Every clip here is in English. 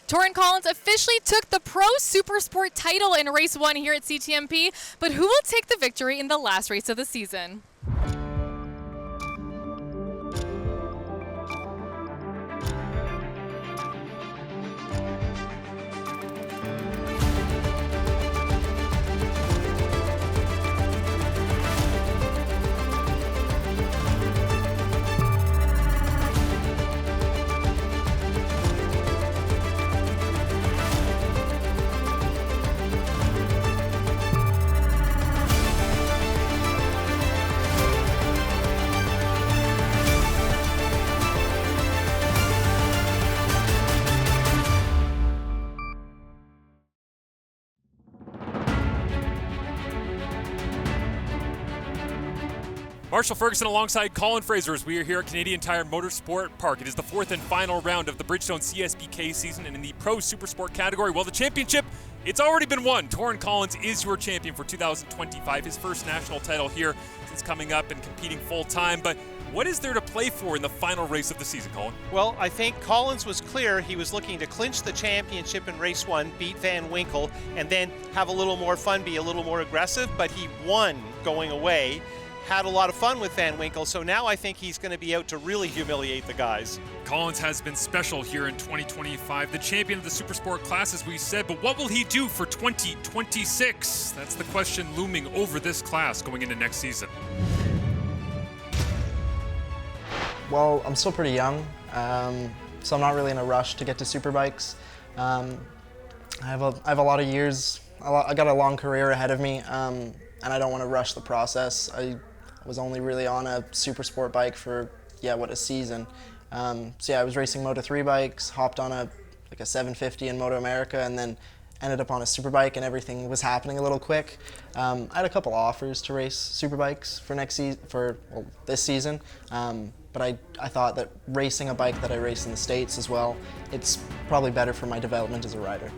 Trombllay-Collins officially took the Pro Supersport title in Race 1 here at CTMP, but who will take the victory in the last race of the season? Marshall Ferguson alongside Colin Fraser as we are here at Canadian Tire Motorsport Park. It is the fourth and final round of the Bridgestone CSBK season, and in the Pro Supersport category, well, the championship, it's already been won. Trombllay-Collins is your champion for 2025, his first national title here since coming up and competing full-time. But what is there to play for in the final race of the season, Colin? Well, I think Collins was clear. He was looking to clinch the championship in race 1, beat Van Winkle, and then have a little more fun, be a little more aggressive, but he won going away. Had a lot of fun with Van Winkle, so now I think he's going to be out to really humiliate the guys. Collins has been special here in 2025, the champion of the Supersport class, as we said, but what will he do for 2026? That's the question looming over this class going into next season. Well, I'm still pretty young, so I'm not really in a rush to get to superbikes. I have a lot of years, I got a long career ahead of me, and I don't want to rush the process. I was only really on a Supersport bike for, a season. I was racing Moto3 bikes, hopped on a 750 in Moto America, and then ended up on a superbike, and everything was happening a little quick. I had a couple offers to race superbikes for this season, but I thought that racing a bike that I race in the States as well, it's probably better for my development as a rider.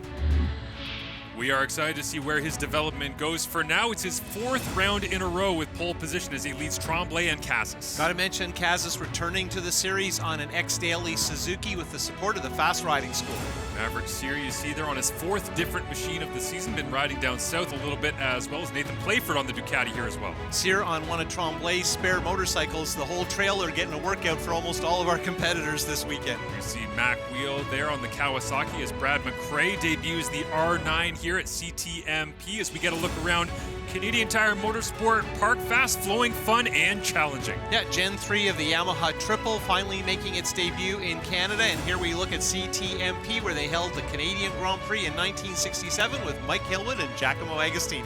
We are excited to see where his development goes. For now, it's his fourth round in a row with pole position as he leads Trombllay and Casas. Got to mention Casas returning to the series on an ex-Daily Suzuki with the support of the Fast Riding School. Maverick Sear, you see there on his fourth different machine of the season, been riding down south a little bit, as well as Nathan Playford on the Ducati here as well. Sear on one of Tromblay's spare motorcycles, the whole trailer getting a workout for almost all of our competitors this weekend. You see Mac Wheel there on the Kawasaki as Brad McRae debuts the R9 here at CTMP as we get a look around Canadian Tire Motorsport Park. Fast, flowing, fun, and challenging. Yeah, Gen 3 of the Yamaha Triple finally making its debut in Canada, and here we look at CTMP where they held the Canadian Grand Prix in 1967 with Mike Hillwood and Giacomo Agostini.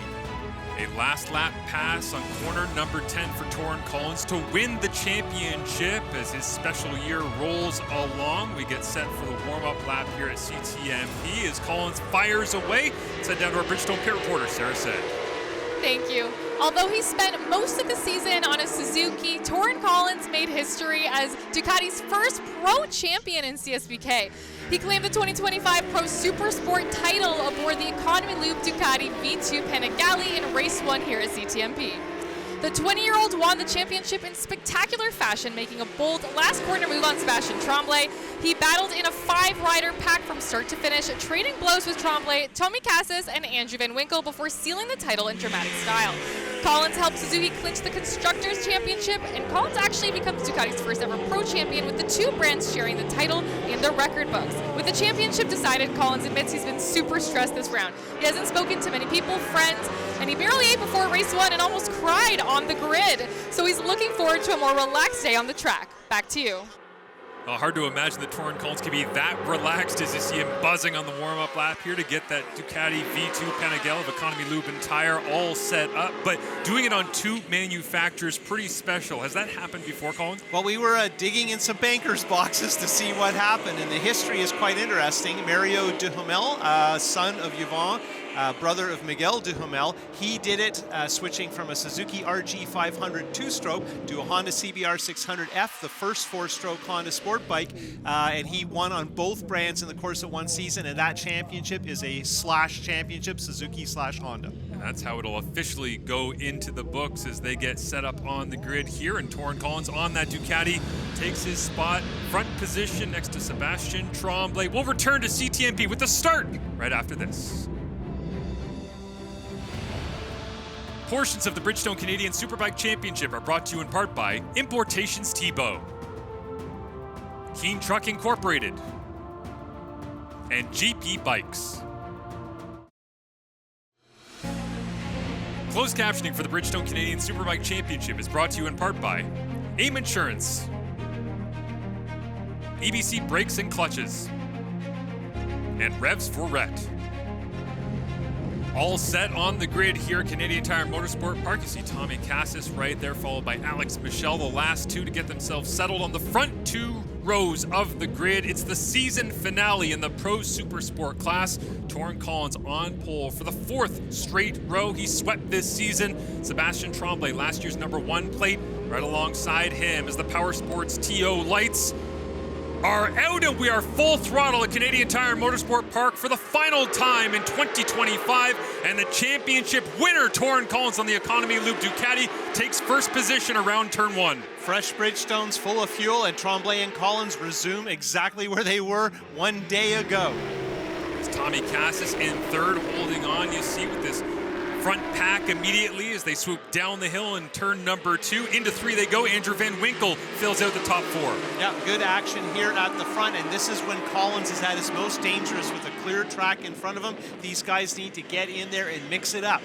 A last lap pass on corner number 10 for Trombllay-Collins to win the championship as his special year rolls along. We get set for the warm-up lap here at CTMP as Collins fires away. Let's head down to our Bridgestone pit reporter, Sarah Said. Thank you. Although he spent most of the season on a Suzuki, Trombllay-Collins made history as Ducati's first pro champion in CSBK. He claimed the 2025 Pro Supersport title aboard the Economy Loop Ducati V2 Panigale in Race 1 here at CTMP. The 20-year-old won the championship in spectacular fashion, making a bold last corner move on Sebastian Trombllay. He battled in a 5-rider pack from start to finish, trading blows with Trombllay, Tommy Casas, and Andrew Van Winkle before sealing the title in dramatic style. Collins helped Suzuki clinch the Constructors' Championship, and Collins actually becomes Ducati's first ever pro champion, with the two brands sharing the title in their record books. With the championship decided, Collins admits he's been super stressed this round. He hasn't spoken to many people, friends, and he barely ate before race 1 and almost cried on the grid. So he's looking forward to a more relaxed day on the track. Back to you. Hard to imagine that Trombllay-Collins can be that relaxed as you see him buzzing on the warm-up lap here to get that Ducati V2 Panigale of Economy Lube and Tire all set up. But doing it on two manufacturers, pretty special. Has that happened before, Colin? Well, we were digging in some bankers' boxes to see what happened, and the history is quite interesting. Mario Duhamel, son of Yvon, brother of Miguel Duhamel. He did it switching from a Suzuki RG 500 two-stroke to a Honda CBR 600F, the first four-stroke Honda sport bike, and he won on both brands in the course of one season, and that championship is a slash championship, Suzuki/Honda. And that's how it'll officially go into the books as they get set up on the grid here, and Trombllay-Collins on that Ducati takes his spot, front position next to Sebastian Trombllay. We'll return to CTMP with the start right after this. Portions of the Bridgestone Canadian Superbike Championship are brought to you in part by Importations Tebow, Keen Truck Incorporated, and GP Bikes. Closed captioning for the Bridgestone Canadian Superbike Championship is brought to you in part by AIM Insurance, EBC Brakes and Clutches, and Revs for Rhett. All set on the grid here at Canadian Tire Motorsport Park. You see Tommy Cassis right there, followed by Alex Michel, the last two to get themselves settled on the front two rows of the grid. It's the season finale in the Pro Supersport class. Trombllay-Collins on pole for the fourth straight row. He swept this season. Sebastian Trombllay, last year's #1 plate, right alongside him as the Power Sports TO lights are out, and we are full throttle at Canadian Tire Motorsport Park for the final time in 2025, and the championship winner, Trombllay-Collins on the Economy Loop Ducati, takes first position around turn 1. Fresh Bridgestones full of fuel, and Trombllay and Collins resume exactly where they were 1 day ago. It's Tommy Cassis in third, holding on, you see, with this front pack immediately as they swoop down the hill in turn number 2. Into 3 they go. Andrew Van Winkle fills out the top 4. Yeah, good action here at the front, and this is when Collins is at his most dangerous with a clear track in front of him. These guys need to get in there and mix it up.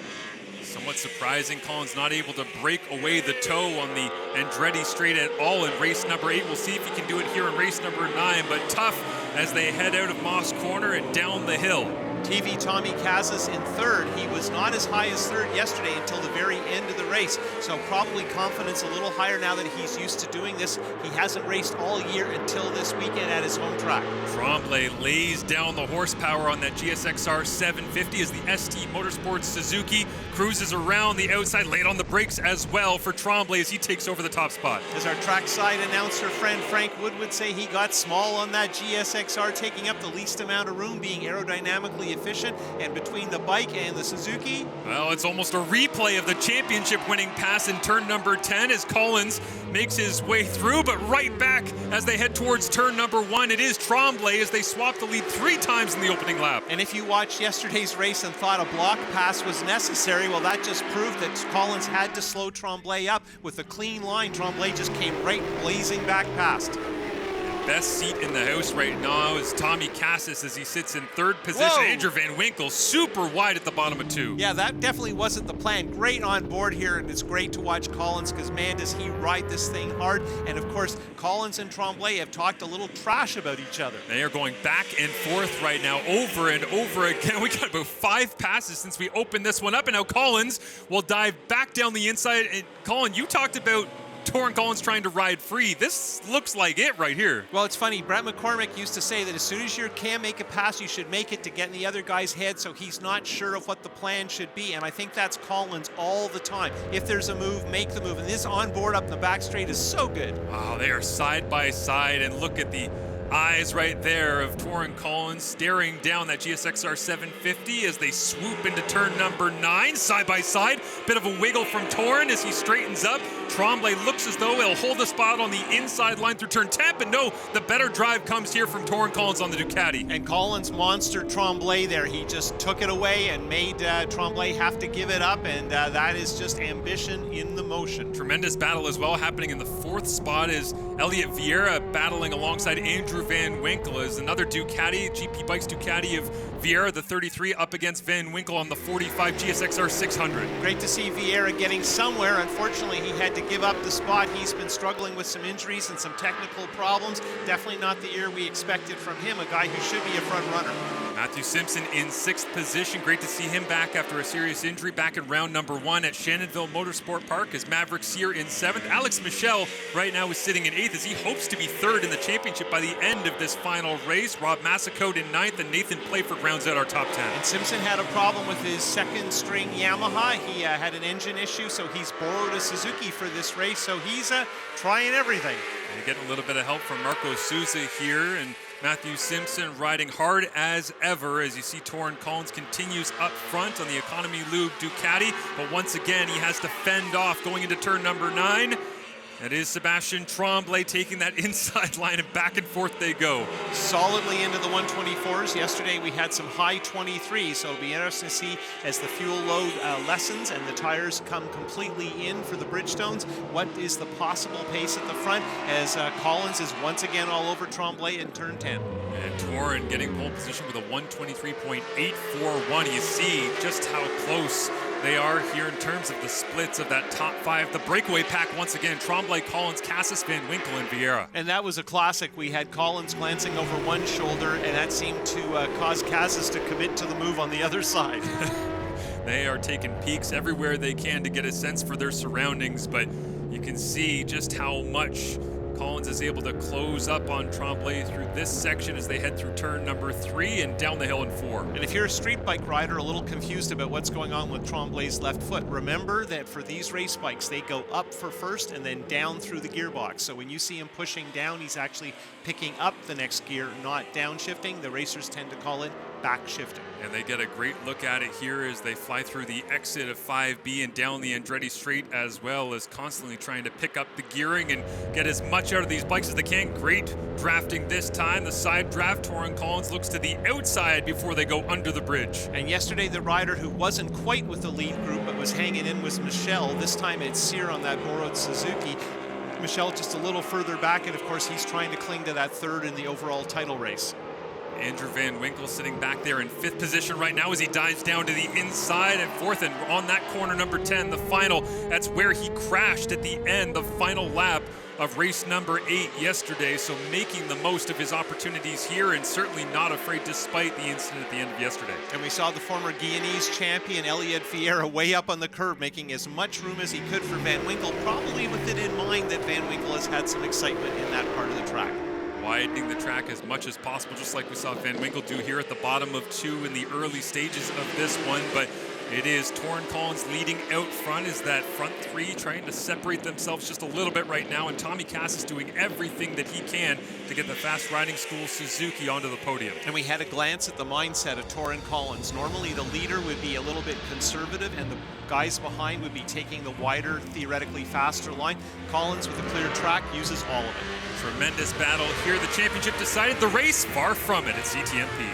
Somewhat surprising, Collins not able to break away the toe on the Andretti straight at all in race number 8. We'll see if he can do it here in race number 9, but tough as they head out of Moss Corner and down the hill. TV Tommy Cassis in third. He was not as high as third yesterday until the very end of the race, so probably confidence a little higher now that he's used to doing this. He hasn't raced all year until this weekend at his home track. Trombllay lays down the horsepower on that GSXR 750 as the ST Motorsports Suzuki cruises around the outside, laid on the brakes as well for Trombllay as he takes over the top spot. As our trackside announcer friend Frank Wood would say, he got small on that GSXR, taking up the least amount of room, being aerodynamically efficient, and between the bike and the Suzuki. Well, it's almost a replay of the championship winning pass in turn number 10 as Collins makes his way through, but right back as they head towards turn number 1, it is Trombllay as they swap the lead 3 times in the opening lap. And if you watched yesterday's race and thought a block pass was necessary, well, that just proved that Collins had to slow Trombllay up. With a clean line, Trombllay just came right blazing back past. Best seat in the house right now is Tommy Cassis as he sits in third position. Whoa. Andrew Van Winkle super wide at the bottom of 2. Yeah, that definitely wasn't the plan. Great on board here, and it's great to watch Collins because, man, does he ride this thing hard. And, of course, Collins and Trombllay have talked a little trash about each other. They are going back and forth right now, over and over again. We got about 5 passes since we opened this one up, and now Collins will dive back down the inside. And, Colin, you talked about Trombllay-Collins trying to ride free. This looks like it right here. Well, it's funny. Brett McCormick used to say that as soon as you can make a pass, you should make it to get in the other guy's head, so he's not sure of what the plan should be. And I think that's Collins all the time. If there's a move, make the move. And this onboard up the back straight is so good. Wow, they are side by side, and look at the eyes right there of Trombllay-Collins staring down that GSXR 750 as they swoop into turn number 9, side by side. Bit of a wiggle from Torin as he straightens up. Trombllay looks as though he'll hold the spot on the inside line through turn 10, but no, the better drive comes here from Trombllay-Collins on the Ducati. And Collins monstered Trombllay there. He just took it away and made Trombllay have to give it up, and that is just ambition in the motion. Tremendous battle as well happening in the 4th spot is Elliot Vieira battling alongside Andrew Van Winkle as another Ducati, GP Bikes Ducati of Vieira, the 33, up against Van Winkle on the 45 GSXR 600. Great to see Vieira getting somewhere. Unfortunately, he had to give up the spot. He's been struggling with some injuries and some technical problems. Definitely not the year we expected from him, a guy who should be a front runner. Matthew Simpson in 6th position. Great to see him back after a serious injury back in round number 1 at Shannonville Motorsport Park as Maverick Sear in 7th. Alex Michel right now is sitting in 8th as he hopes to be 3rd in the championship by the end of this final race. Rob Massacote in 9th, and Nathan Playford rounds out our top 10. And Simpson had a problem with his second string Yamaha. He had an engine issue, so he's borrowed a Suzuki for this race, so he's trying everything. And getting a little bit of help from Marco Souza here, and Matthew Simpson riding hard as ever as you see Trombllay-Collins continues up front on the Economy Lube Ducati, but once again he has to fend off going into turn number 9. It is Sebastian Trombllay taking that inside line, and back and forth they go. Solidly into the 124s. Yesterday we had some high 23s, so it'll be interesting to see as the fuel load lessens and the tires come completely in for the Bridgestones, what is the possible pace at the front as Collins is once again all over Trombllay in turn 10. And Torin getting pole position with a 123.841. You see just how close they are here in terms of the splits of that top 5. The breakaway pack once again, Trombllay-Collins, Cassis, Van Winkle, and Vieira. And that was a classic. We had Collins glancing over one shoulder, and that seemed to cause Cassis to commit to the move on the other side. They are taking peeks everywhere they can to get a sense for their surroundings, but you can see just how much Collins is able to close up on Trombllay through this section as they head through turn number 3 and down the hill in 4. And if you're a street bike rider a little confused about what's going on with Tromblay's left foot, remember that for these race bikes, they go up for first and then down through the gearbox. So when you see him pushing down, he's actually picking up the next gear, not downshifting. The racers tend to call it back shifting. And they get a great look at it here as they fly through the exit of 5B and down the Andretti Straight, as well as constantly trying to pick up the gearing and get as much out of these bikes as they can. Great drafting this time. The side draft, Trombllay-Collins looks to the outside before they go under the bridge. And yesterday the rider who wasn't quite with the lead group but was hanging in was Michel. This time it's Cyr on that borrowed Suzuki. Michel just a little further back, and of course he's trying to cling to that third in the overall title race. Andrew Van Winkle sitting back there in 5th position right now as he dives down to the inside, and 4th, and on that corner number 10, the final. That's where he crashed at the end, the final lap of race number 8 yesterday. So making the most of his opportunities here, and certainly not afraid despite the incident at the end of yesterday. And we saw the former Guyanese champion Elliot Vieira way up on the curb, making as much room as he could for Van Winkle, probably with it in mind that Van Winkle has had some excitement in that part of the track. Widening the track as much as possible, just like we saw Van Winkle do here at the bottom of 2 in the early stages of this one. But it is Trombllay-Collins leading out front as that front 3 trying to separate themselves just a little bit right now, and Tommy Cassis doing everything that he can to get the Fast Riding School Suzuki onto the podium. And we had a glance at the mindset of Trombllay-Collins. Normally the leader would be a little bit conservative and the guys behind would be taking the wider, theoretically faster line. Collins, with a clear track, uses all of it. Tremendous battle here. The championship decided, the race far from it at CTMP.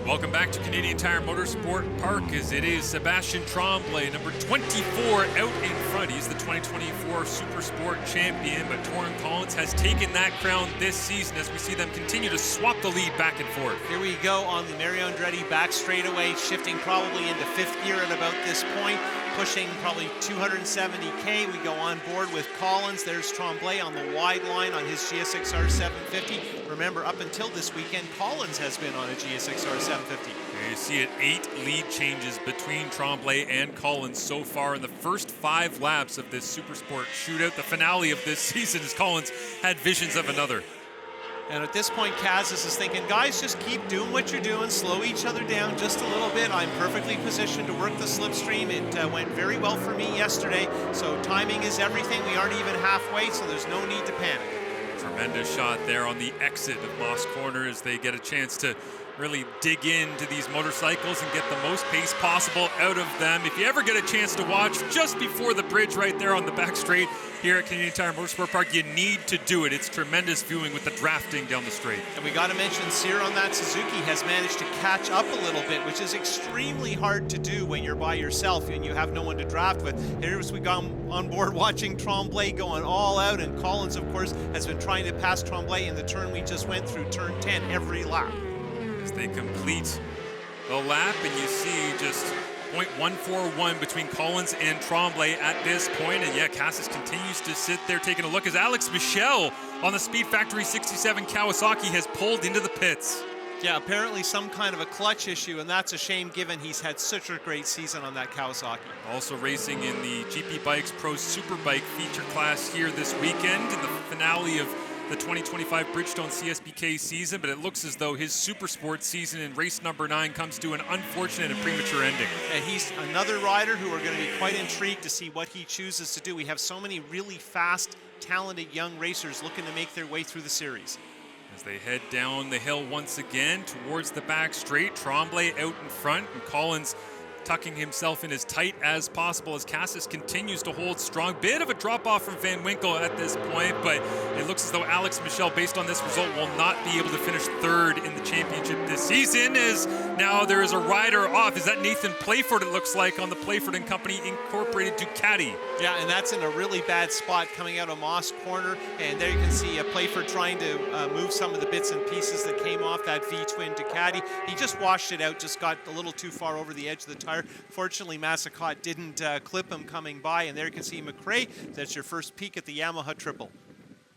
Welcome back to Canadian Tire Motorsport Park, as it is Sebastian Trombllay, number 24, out in front. He's the 2024 Supersport champion, but Trombllay-Collins has taken that crown this season as we see them continue to swap the lead back and forth. Here we go on the Mario Andretti back straightaway, shifting probably into 5th gear at about this point, pushing probably 270K. We go on board with Collins. There's Trombllay on the wide line on his GSXR 750. Remember, up until this weekend, Collins has been on a GSXR 750. There you see it, 8 lead changes between Trombllay and Collins so far in the first 5 laps of this Supersport shootout. The finale of this season as Collins had visions of another. And at this point, Cassis is thinking, guys, just keep doing what you're doing, slow each other down just a little bit. I'm perfectly positioned to work the slipstream. It went very well for me yesterday, so timing is everything. We aren't even halfway, so there's no need to panic. Tremendous shot there on the exit of Moss Corner as they get a chance to really dig into these motorcycles and get the most pace possible out of them. If you ever get a chance to watch just before the bridge right there on the back straight here at Canadian Tire Motorsport Park, you need to do it. It's tremendous viewing with the drafting down the straight. And we got to mention Cyr on that Suzuki has managed to catch up a little bit, which is extremely hard to do when you're by yourself and you have no one to draft with. Here's we got on board watching Trombllay going all out, and Collins, of course, has been trying to pass Trombllay in the turn we just went through, turn 10, every lap. As they complete the lap, and you see just 0.141 between Collins and Trombllay at this point. And yeah, Cassis continues to sit there taking a look as Alex Michel on the Speed Factory 67 Kawasaki has pulled into the pits. Yeah, apparently some kind of a clutch issue, and that's a shame given he's had such a great season on that Kawasaki. Also racing in the GP Bikes Pro Superbike feature class here this weekend in the finale of the 2025 Bridgestone CSBK season, but it looks as though his Supersport season in race number 9 comes to an unfortunate and premature ending. And he's another rider who are going to be quite intrigued to see what he chooses to do. We have so many really fast, talented young racers looking to make their way through the series. As they head down the hill once again towards the back straight, Trombllay out in front, and Collins tucking himself in as tight as possible as Cassis continues to hold strong. Bit of a drop-off from Van Winkle at this point, but it looks as though Alex Michel, based on this result, will not be able to finish third in the championship this season, as now there is a rider off. Is that Nathan Playford, it looks like, on the Playford & Company Incorporated Ducati? Yeah, and that's in a really bad spot coming out of Moss Corner, and there you can see Playford trying to move some of the bits and pieces that came off that V-twin Ducati. He just washed it out, just got a little too far over the edge of the tire. Fortunately, Massacott didn't clip him coming by, and there you can see McRae. That's your first peek at the Yamaha triple.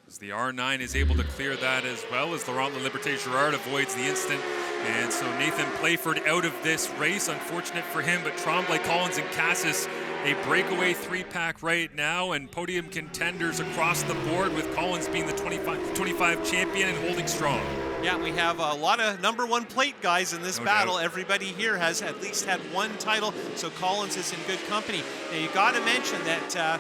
As the R9 is able to clear that, as well as Laurent Liberté-Girard avoids the incident. And so Nathan Playford out of this race, unfortunate for him, but Trombllay-Collins and Cassis, a breakaway 3-pack right now, and podium contenders across the board, with Collins being the 25 champion and holding strong. Yeah, we have a lot of '1 plate guys in this battle. Everybody here has at least had one title, so Collins is in good company. Now, you got to mention that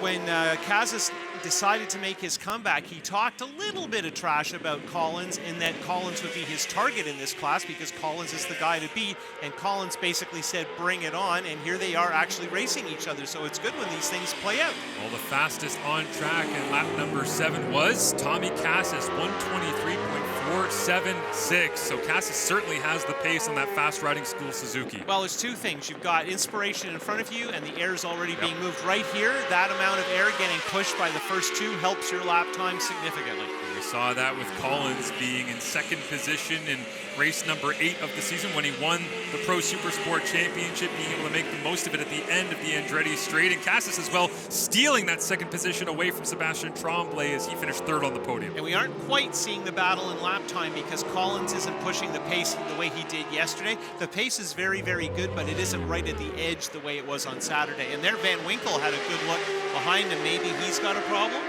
when Cassis decided to make his comeback, he talked a little bit of trash about Collins, in that Collins would be his target in this class because Collins is the guy to beat, and Collins basically said, bring it on, and here they are actually racing each other, so it's good when these things play out. Well, the fastest on track in lap number 7 was Tommy Cassis, 123.476, so Cassis certainly has the pace on that fast riding school Suzuki. Well, there's two things. You've got inspiration in front of you, and the air is already being moved right here. That amount of air getting pushed by the first two helps your lap time significantly. We saw that with Collins being in second position in race number 8 of the season when he won the Pro Supersport Championship, being able to make the most of it at the end of the Andretti Straight, and Cassis as well stealing that second position away from Sebastian Trombllay as he finished third on the podium. And we aren't quite seeing the battle in lap time because Collins isn't pushing the pace the way he did yesterday. The pace is very, very good, but it isn't right at the edge the way it was on Saturday. And there Van Winkle had a good look behind him. Maybe he's got a problem?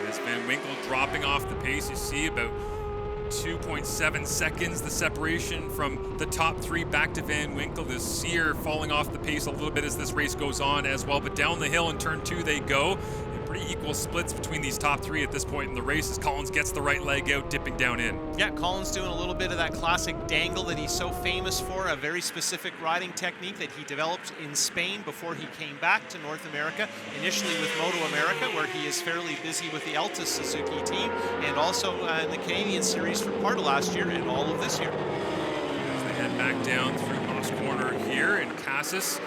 As Van Winkle dropping off the pace, you see about 2.7 seconds the separation from the top 3 back to Van Winkle. The Sear falling off the pace a little bit as this race goes on as well, but down the hill in turn 2 they go. Pretty equal splits between these top 3 at this point in the race as Collins gets the right leg out, dipping down in. Yeah, Collins doing a little bit of that classic dangle that he's so famous for, a very specific riding technique that he developed in Spain before he came back to North America, initially with Moto America, where he is fairly busy with the Altus Suzuki team, and also in the Canadian Series for part of last year and all of this year. As they head back down through Moss Corner here, and Cassis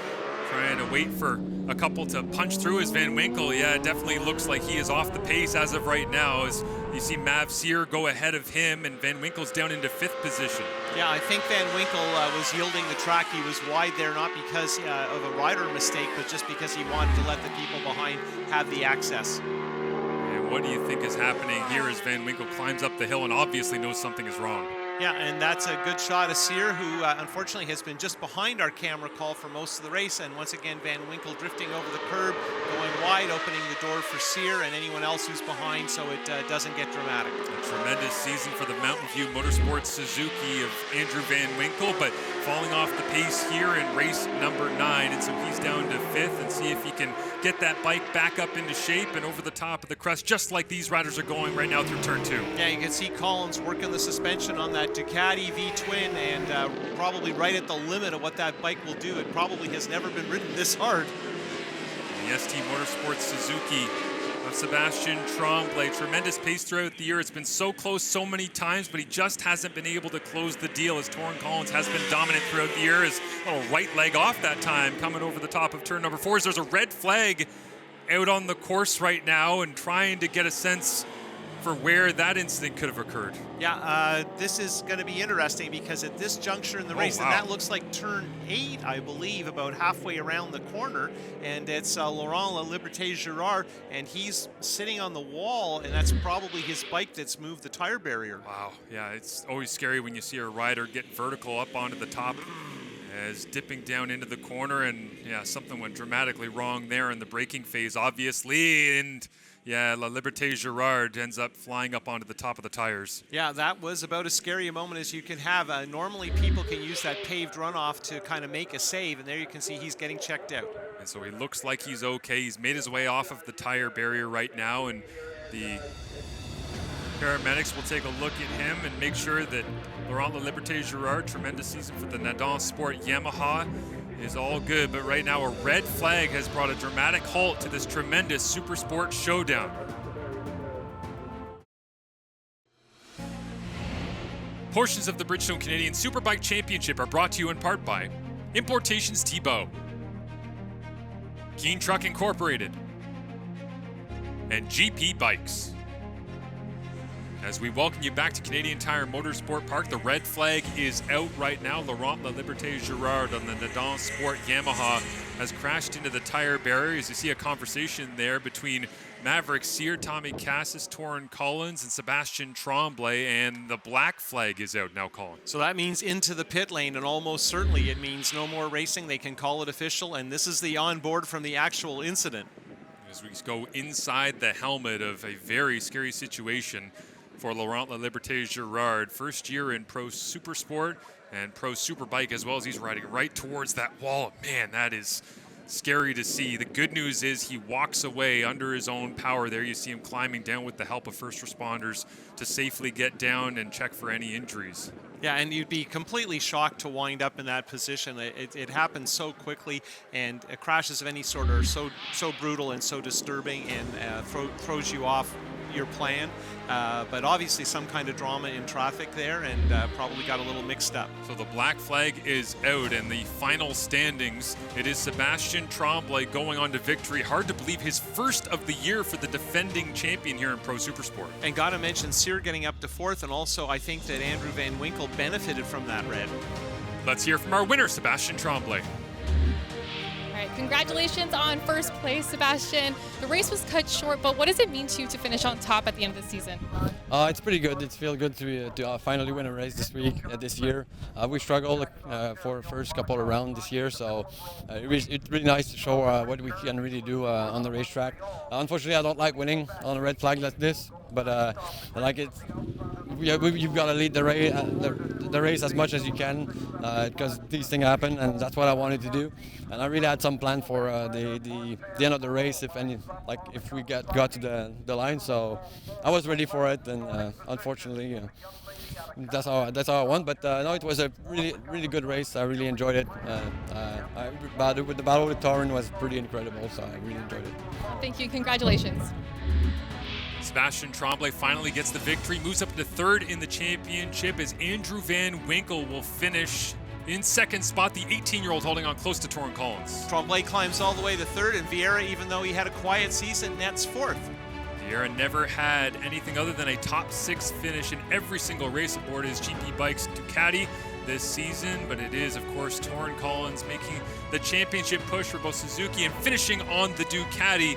trying to wait for a couple to punch through as Van Winkle. Yeah, it definitely looks like he is off the pace as of right now, as you see Mav Sear go ahead of him, and Van Winkle's down into 5th position. Yeah, I think Van Winkle was yielding the track. He was wide there, not because of a rider mistake, but just because he wanted to let the people behind have the access. And what do you think is happening here as Van Winkle climbs up the hill and obviously knows something is wrong? Yeah, and that's a good shot of Sear, who unfortunately has been just behind our camera call for most of the race. And once again, Van Winkle drifting over the curb, going wide, opening the door for Sear and anyone else who's behind, so it doesn't get dramatic. A tremendous season for the Mountain View Motorsport Suzuki of Andrew Van Winkle, but falling off the pace here in race number 9. And so he's down to 5th, and see if he can get that bike back up into shape and over the top of the crest, just like these riders are going right now through turn 2. Yeah, you can see Collins working the suspension on that Ducati V-twin, and probably right at the limit of what that bike will do. It probably has never been ridden this hard. The ST Motorsport Suzuki of Sebastian Trombllay. Tremendous pace throughout the year. It's been so close so many times, but he just hasn't been able to close the deal, as Torrin Collins has been dominant throughout the year. His little right leg off that time, coming over the top of turn number 4. As there's a red flag out on the course right now, and trying to get a sense for where that incident could have occurred. Yeah, this is going to be interesting because at this juncture in the race, and that looks like turn 8, I believe, about halfway around the corner, and it's Laurent Liberté-Girard, and he's sitting on the wall, and that's probably his bike that's moved the tire barrier. Wow, yeah, it's always scary when you see a rider get vertical up onto the top as dipping down into the corner, and yeah, something went dramatically wrong there in the braking phase, obviously, and Yeah, La Liberté Girard ends up flying up onto the top of the tires. Yeah, that was about as scary a moment as you can have. Normally people can use that paved runoff to kind of make a save, and there you can see he's getting checked out. And so he looks like he's okay. He's made his way off of the tire barrier right now, and the paramedics will take a look at him and make sure that Laurent La Liberté Girard, tremendous season for the Nadal Sport Yamaha, is all good. But right now a red flag has brought a dramatic halt to this tremendous Supersport showdown. Portions of the Bridgestone Canadian Superbike Championship are brought to you in part by Importations Thibault, Keen Truck Incorporated, and GP Bikes. As we welcome you back to Canadian Tire Motorsport Park, the red flag is out right now. Laurent La Liberté Girard on the Nadal Sport Yamaha has crashed into the tire barrier. As you see a conversation there between Maverick Sear, Tommy Cassis, Trombllay-Collins, and Sebastian Trombllay, and the black flag is out now, Colin. So that means into the pit lane, and almost certainly it means no more racing. They can call it official, and this is the onboard from the actual incident. As we go inside the helmet of a very scary situation for Laurent La Liberté Girard. First year in Pro Supersport and Pro Superbike, as well as he's riding right towards that wall. Man, that is scary to see. The good news is he walks away under his own power. There you see him climbing down with the help of first responders to safely get down and check for any injuries. Yeah, and you'd be completely shocked to wind up in that position. It happens so quickly, and crashes of any sort are so brutal and so disturbing, and throws you off your plan. But obviously some kind of drama in traffic there, and probably got a little mixed up. So the black flag is out, and the final standings, it is Sebastian Trombllay going on to victory. Hard to believe his first of the year for the defending champion here in Pro Supersport. And got to mention Sear getting up to fourth, and also I think that Andrew Van Winkle benefited from that red. Let's hear from our winner, Sebastian Trombllay. All right, congratulations on first place, Sebastian. The race was cut short, but what does it mean to you to finish on top at the end of the season? It's pretty good. It feels good to finally win a race this year. We struggled for the first couple of rounds this year, so it's really nice to show what we can really do on the racetrack. Unfortunately, I don't like winning on a red flag like this, but I like it. You've got to lead the race as much as you can, because these things happen, and that's what I wanted to do. And I really had some plan for the end of the race, if we got to the line. So I was ready for it, and unfortunately, that's how I won. But no, it was a really good race. I really enjoyed it. The battle with Torren was pretty incredible, so I really enjoyed it. Thank you. Congratulations. Sebastian Trombllay finally gets the victory, moves up to third in the championship as Andrew Van Winkle will finish in second spot, the 18-year-old holding on close to Trombllay-Collins. Trombllay climbs all the way to third, and Vieira, even though he had a quiet season, nets fourth. Vieira never had anything other than a top 6 finish in every single race aboard his GP Bikes Ducati this season, but it is, of course, Trombllay-Collins making the championship push for both Suzuki and finishing on the Ducati,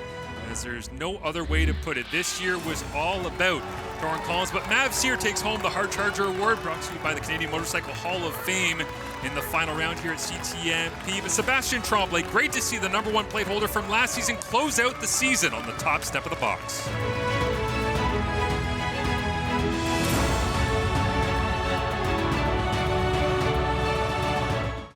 as there's no other way to put it. This year was all about Trombllay-Collins, but Mav Sear takes home the Hard Charger Award, brought to you by the Canadian Motorcycle Hall of Fame in the final round here at CTMP. But Sebastian Trombllay, great to see the #1 plate holder from last season close out the season on the top step of the box.